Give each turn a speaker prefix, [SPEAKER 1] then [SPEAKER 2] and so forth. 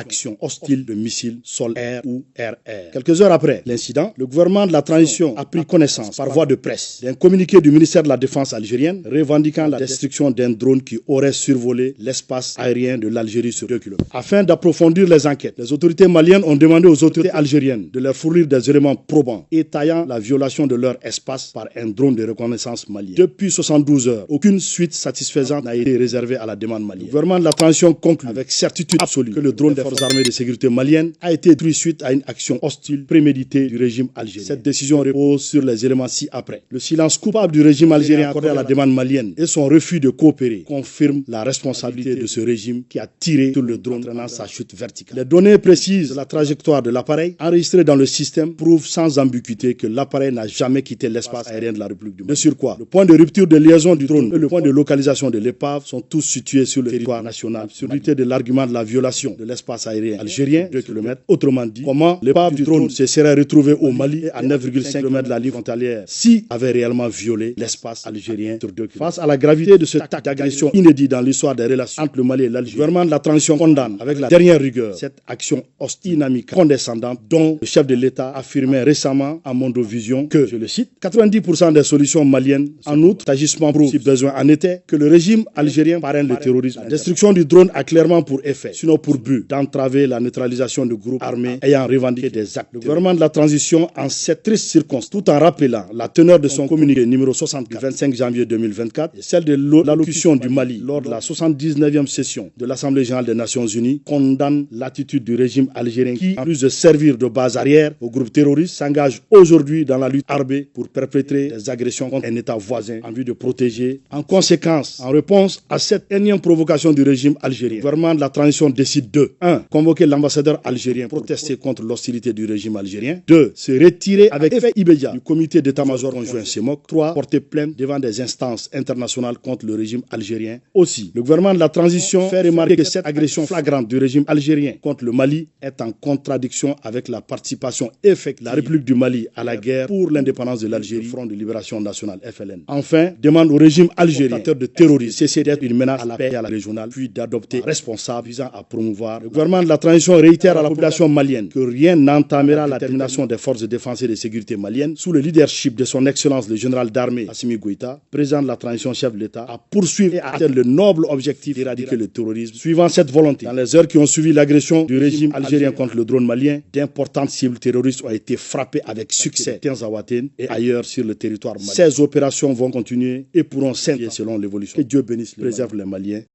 [SPEAKER 1] actions hostiles de missiles sol-air ou air-air. Quelques heures après l'incident, le gouvernement de la transition a pris connaissance par voie de presse d'un communiqué du ministère de la Défense algérienne revendiquant la destruction d'un drone qui aurait survolé l'espace aérien de l'Algérie sur 2 km. Afin d'approfondir les enquêtes, les autorités maliennes ont demandé aux autorités algériennes de leur fournir des éléments probants étayant la violation de leur espace par un drone de reconnaissance malien. Depuis 72 heures, aucune suite satisfaisante n'a été réservée à la demande malienne. Le gouvernement de la transition conclut avec certitude absolue que le drone des forces armées de sécurité maliennes a été détruit suite à une action hostile préméditée du régime algérien. Cette décision repose sur les éléments ci-après. Le silence coupable du régime algérien accordé à la demande malienne et son refus de coopérer confirment la responsabilité de ce régime qui a tiré sur le drone entraînant sa chute verticale. Les données précises de la trajectoire de l'appareil enregistrées dans le système prouvent sans ambiguïté que l'appareil n'a jamais quitté l'espace aérien de la République du Mali. De surcroît, le point de rupture de liaison du drone et le point de localisation de l'épave sont tous situés sur le territoire national. L'absurdité de l'argument de la violation de l'espace aérien algérien, 2 km. Autrement dit, comment l'épave du drone se serait retrouvée au Mali et à 9,5 km de la ligne frontalière si avait réellement violé l'espace algérien sur 2 km. Face à la gravité de cet acte d'agression inédit dans l'histoire des relations entre le Mali et l'Algérie, le gouvernement de la transition condamne avec la dernière rigueur cette action hostile, dynamique, condescendante dont le chef de l'État affirmait récemment à Mondovision que, je le cite, 90% des solutions maliennes, en outre, cet agissement prouve, si besoin en était, que le régime algérien parraine le terrorisme. La destruction du drone a clairement pour effet, sinon pour but, d'entraver la neutralisation de groupes armés ayant revendiqué des actes. Le gouvernement de la transition, en cette triste circonstance, tout en rappelant la teneur de son communiqué numéro 64 du 25 janvier 2024 et celle de l'allocution du Mali lors de la 79e session de l'Assemblée générale des Nations unies, condamne l'attitude du régime algérien qui, en plus de servir de base arrière aux groupes terroristes, s'engage aujourd'hui dans la lutte armée pour perpétrer des agressions contre un État voisin en vue de protéger. En conséquence, en réponse à cette énième provocation du régime algérien, le gouvernement de la transition décide de 1. Convoquer l'ambassadeur algérien pour protester contre l'hostilité du régime algérien. 2. Se retirer avec effet immédiat du comité d'état-major conjoint CEMOC. 3. Porter plainte devant des instances internationales contre le régime algérien. Aussi, le gouvernement de la transition fait remarquer que cette agression flagrante du régime algérien contre le Mali est en contradiction avec la participation effective de la République du Mali à la guerre pour l'indépendance de l'Algérie, Front de libération nationale FLN. Enfin, demande au régime algérien de terrorisme cesser d'être une menace à la paix et à la régionale, puis d'adopter responsable visant à promouvoir. Le gouvernement de la transition réitère à la population malienne que rien n'entamera la détermination des forces de défense et de sécurité maliennes sous le leadership de son excellence le général d'armée Assimi Goïta, président de la transition chef de l'État, à poursuivre et à atteindre le noble objectif d'éradiquer le terrorisme. Suivant cette volonté, dans les heures qui ont suivi l'agression du régime algérien contre le drone malien, d'importantes cibles terroristes ont été frappées avec succès à Tinzaouatène et ailleurs sur le territoire malien. Ces opérations vont continuer et pourront s'intensifier selon l'évolution. Que Dieu bénisse, préserve les Maliens.